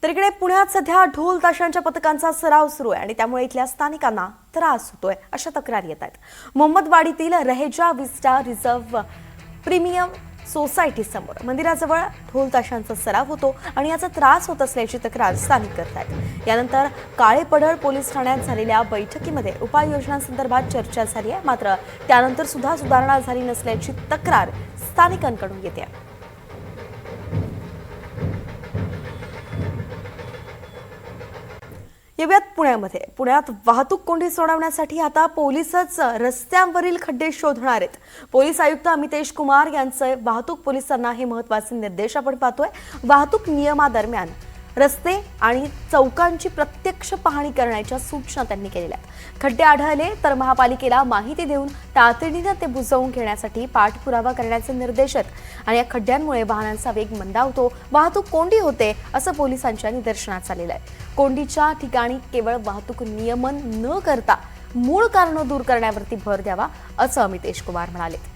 तर इकडे पुण्यात सध्या ढोल ताशांच्या पथकांचा सराव सुरू आहे आणि त्यामुळे इथल्या स्थानिकांना त्रास होतोय अशा तक्रारी येत आहेत। मोहम्मदवाडीतील रहेजा विस्टा रिझर्व्ह प्रीमियम सोसायटी समोर मंदिराजवळ ढोल ताशांचा सराव होतो आणि याचा त्रास होत असल्याची तक्रार स्थानिक करत आहेत। यानंतर काळेपडळ पोलीस ठाण्यात झालेल्या बैठकीमध्ये उपाययोजनांसंदर्भात चर्चा झाली आहे, मात्र त्यानंतर सुद्धा सुधारणा झाली नसल्याची तक्रार स्थानिकांकडून येते आहे। यात पुण्यात वाहतूक कोंडी सोडवण्यासाठी आता पोलीसच रस्त्यांवरील खड्डे शोधणार आहेत। पोलीस आयुक्त अमितेश कुमार यांचे वाहतूक पोलिसांना हे महत्त्वाचे निर्देश आपण पाहतोय। वाहतूक नियमादरम्यान रस्ते आणि चौकांची प्रत्यक्ष पाहणी करण्याच्या सूचना त्यांनी केलेल्या आहेत। खड्डे आढळले तर महापालिकेला माहिती देऊन तातडीने ते बुजवून घेण्यासाठी पाठपुरावा करण्याचे निर्देश आहेत आणि या खड्ड्यांमुळे वाहनांचा वेग मंदावतो, वाहतूक कोंडी होते असं पोलिसांच्या निदर्शनास आलेलं आहे। कोंडीच्या ठिकाणी केवळ वाहतूक नियमन न करता मूळ कारण दूर करण्यावरती भर द्यावा असं अमितेश कुमार म्हणाले।